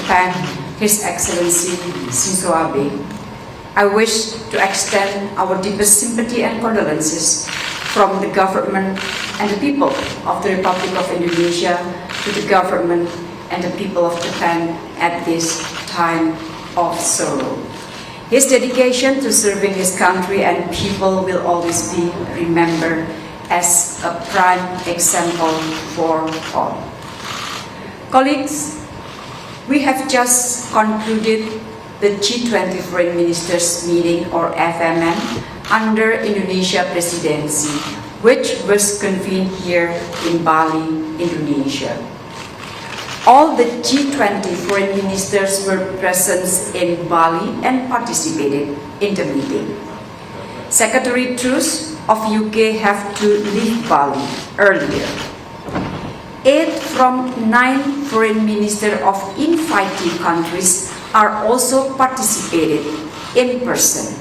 Japan, His Excellency Shinzo Abe. I wish to extend our deepest sympathy and condolences from the government and the people of the Republic of Indonesia to the government and the people of Japan at this time of sorrow. His dedication to serving his country and people will always be remembered as a prime example for all. Colleagues, we have just concluded the G20 Foreign Ministers meeting, or FMM, under Indonesia presidency, which was convened here in Bali, Indonesia. All the G20 foreign ministers were present in Bali and participated in the meeting. Secretary Truss of UK have to leave Bali earlier. 8 from 9 foreign ministers of invitee countries are also participated in person.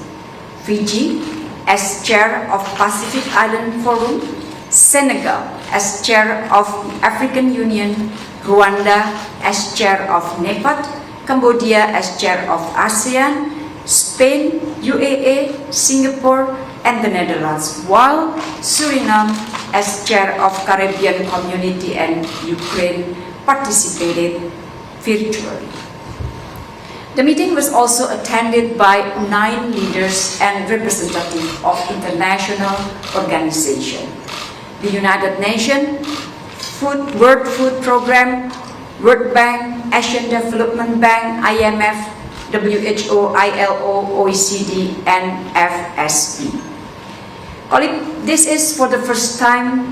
Fiji as chair of Pacific Island Forum, Senegal as chair of the African Union, Rwanda as chair of NEPAD, Cambodia as chair of ASEAN, Spain, UAE, Singapore, and the Netherlands, while Suriname as chair of Caribbean Community and Ukraine participated virtually. The meeting was also attended by 9 leaders and representatives of international organizations. The United Nations, World Food Programme, World Bank, Asian Development Bank, IMF, WHO, ILO, OECD, and FSB. This is for the first time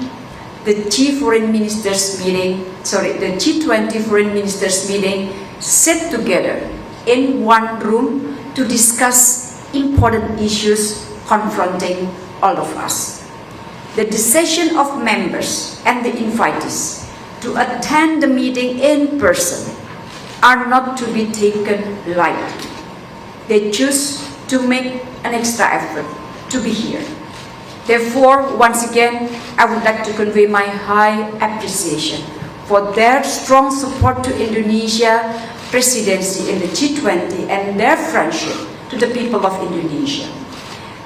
the G20 Foreign Ministers meeting sit together in one room to discuss important issues confronting all of us. The decision of members and the invitees to attend the meeting in person are not to be taken lightly. They choose to make an extra effort to be here. Therefore, once again, I would like to convey my high appreciation for their strong support to Indonesia presidency in the G20 and their friendship to the people of Indonesia.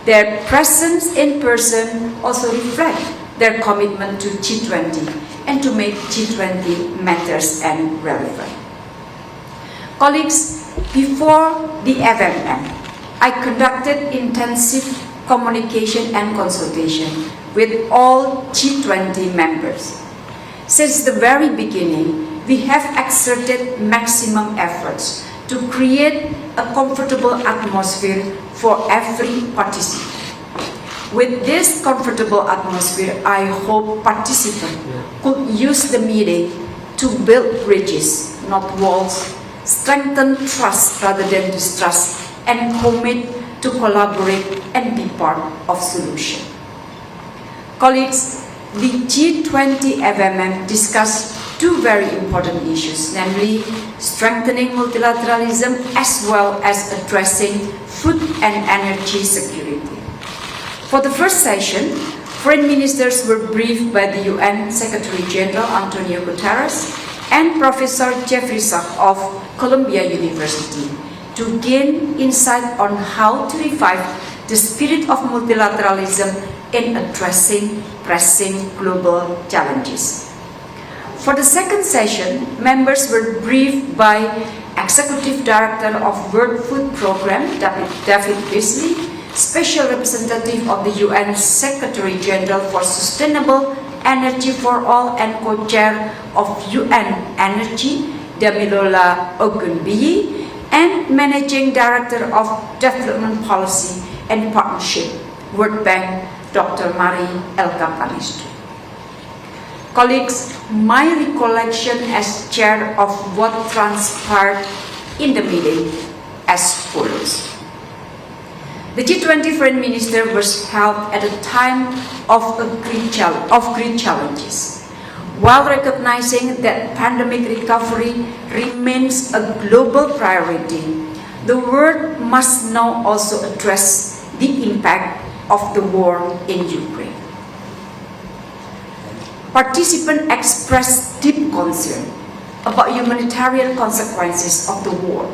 Their presence in person also reflects their commitment to G20 and to make G20 matters and relevant. Colleagues, before the FMM, I conducted intensive communication and consultation with all G20 members. Since the very beginning, we have exerted maximum efforts to create a comfortable atmosphere for every participant. With this comfortable atmosphere, I hope participants could use the meeting to build bridges, not walls, strengthen trust rather than distrust, and commit to collaborate and be part of solution. Colleagues, the G20 FMM discussed 2 very important issues, namely strengthening multilateralism as well as addressing food and energy security. For the first session, foreign ministers were briefed by the UN Secretary General Antonio Guterres and Professor Jeffrey Sachs of Columbia University to gain insight on how to revive the spirit of multilateralism in addressing pressing global challenges. For the second session, members were briefed by Executive Director of World Food Programme, David Beasley, Special Representative of the UN Secretary General for Sustainable Energy for All and Co-Chair of UN Energy, Damilola Ogunbiyi, and Managing Director of Development Policy and Partnership, World Bank, Dr. Mari El-Kapanistri. Colleagues, my recollection as chair of what transpired in the meeting as follows. The G20 Foreign Minister was held at a time of great challenges. While recognizing that pandemic recovery remains a global priority, the world must now also address the impact of the war in Ukraine. Participants expressed deep concern about humanitarian consequences of the war,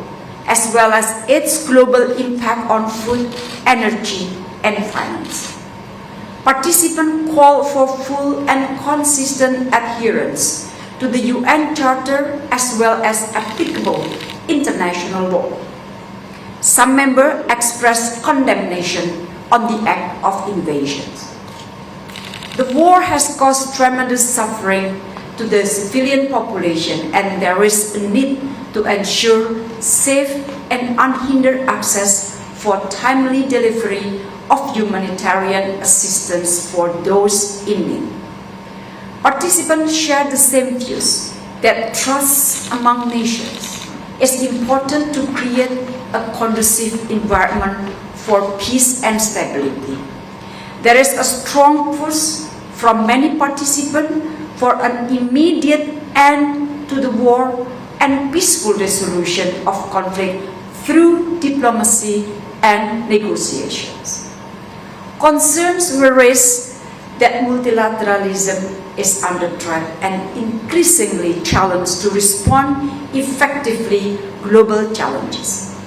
as well as its global impact on food, energy, and finance. Participants call for full and consistent adherence to the UN Charter as well as applicable international law. Some members expressed condemnation on the act of invasion. The war has caused tremendous suffering to the civilian population, and there is a need to ensure safe and unhindered access for timely delivery of humanitarian assistance for those in need. Participants share the same views that trust among nations is important to create a conducive environment for peace and stability. There is a strong push from many participants for an immediate end to the war and peaceful resolution of conflict through diplomacy and negotiations. Concerns were raised that multilateralism is under threat and increasingly challenged to respond effectively to global challenges.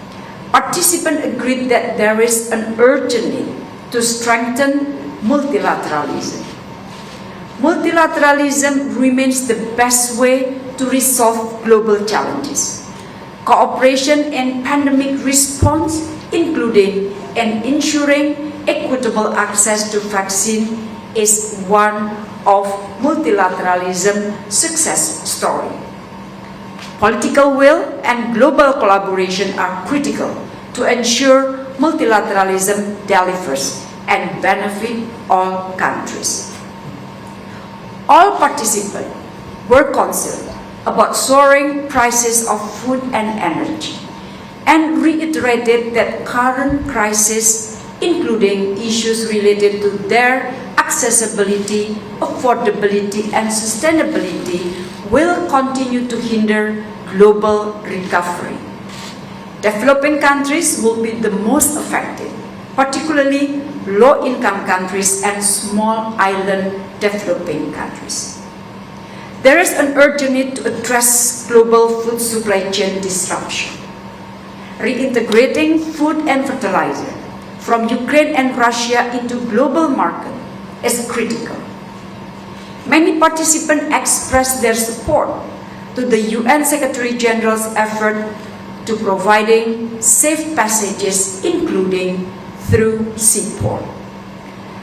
Participants agreed that there is an urgent need to strengthen multilateralism. Multilateralism remains the best way to resolve global challenges. Cooperation in pandemic response, including in ensuring equitable access to vaccine, is one of multilateralism's success story. Political will and global collaboration are critical to ensure multilateralism delivers and benefit all countries. All participants were concerned about soaring prices of food and energy and reiterated that current crisis, including issues related to their accessibility, affordability, and sustainability, will continue to hinder global recovery. Developing countries will be the most affected, particularly low-income countries and small island developing countries. There is an urgent need to address global food supply chain disruption. Reintegrating food and fertilizer from Ukraine and Russia into global market is critical. Many participants expressed their support to the UN Secretary General's effort to providing safe passages, including through seaport.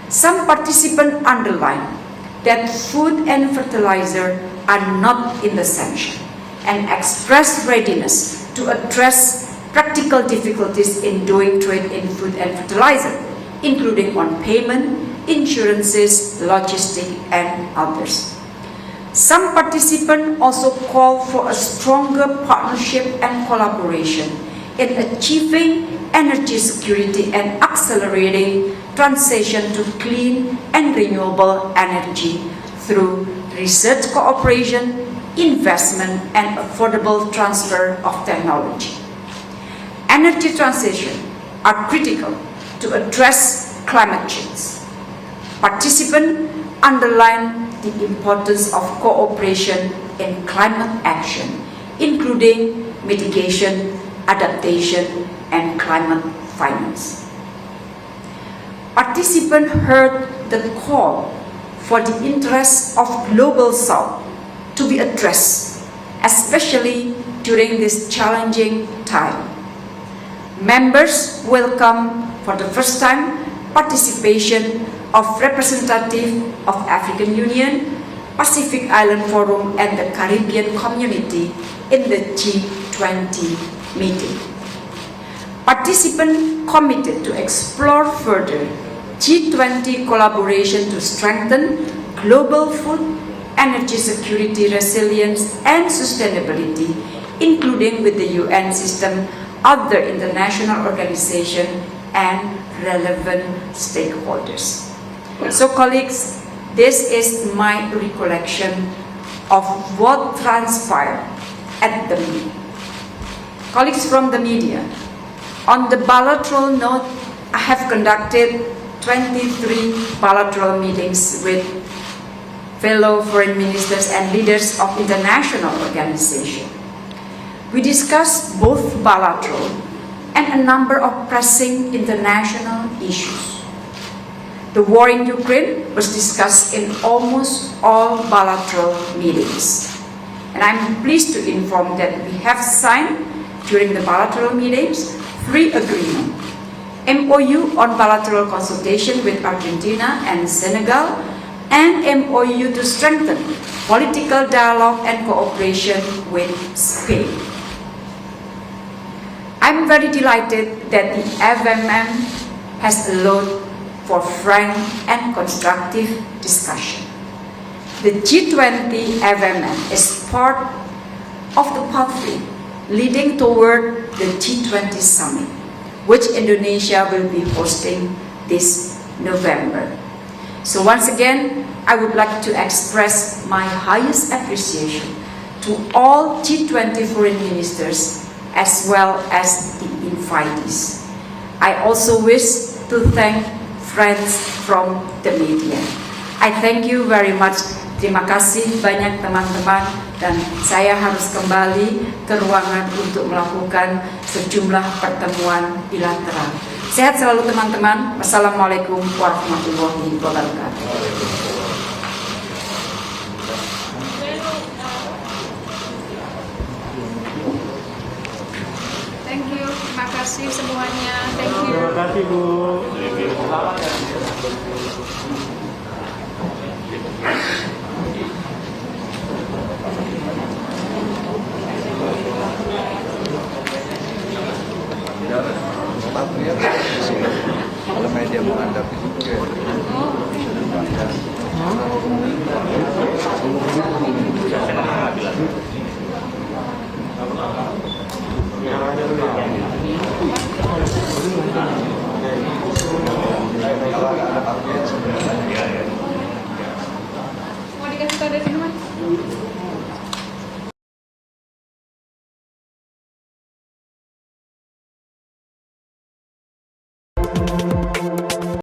Some participants underlined that food and fertilizer are not in the sanction and expressed readiness to address practical difficulties in doing trade in food and fertilizer, including on payment, insurances, logistics, and others. Some participants also called for a stronger partnership and collaboration in achieving energy security and accelerating transition to clean and renewable energy through research cooperation, investment, and affordable transfer of technology. Energy transition are critical to address climate change. Participants underline the importance of cooperation in climate action, including mitigation, adaptation, and climate finance. Participants heard the call for the interests of Global South to be addressed, especially during this challenging time. Members welcome for the first time participation of representatives of African Union, Pacific Island Forum, and the Caribbean Community in the G20 meeting. Participants committed to explore further G20 collaboration to strengthen global food, energy security, resilience, and sustainability, including with the UN system, other international organizations, and relevant stakeholders. So colleagues, this is my recollection of what transpired at the meeting. Colleagues from the media, on the bilateral note, I have conducted 23 bilateral meetings with fellow foreign ministers and leaders of international organizations. We discussed both bilateral and a number of pressing international issues. The war in Ukraine was discussed in almost all bilateral meetings. And I'm pleased to inform that we have signed during the bilateral meetings 3 agreements. MOU on bilateral consultation with Argentina and Senegal, and MOU to strengthen political dialogue and cooperation with Spain. I'm very delighted that the FMM has allowed for frank and constructive discussion. The G20 FMM is part of the pathway leading toward the G20 summit, which Indonesia will be hosting this November. So once again, I would like to express my highest appreciation to all G20 foreign ministers as well as the invitees. I also wish to thank friends from the media. I thank you very much. Terima kasih banyak teman-teman, dan saya harus kembali ke ruangan untuk melakukan sejumlah pertemuan bilateral. Sehat selalu teman-teman. Wassalamualaikum warahmatullahi wabarakatuh. Thank you. Terima kasih semuanya. Thank you. Terima kasih Bu. Kalau media menghadapi juga Mau dikasih tahu dari sini, Mas?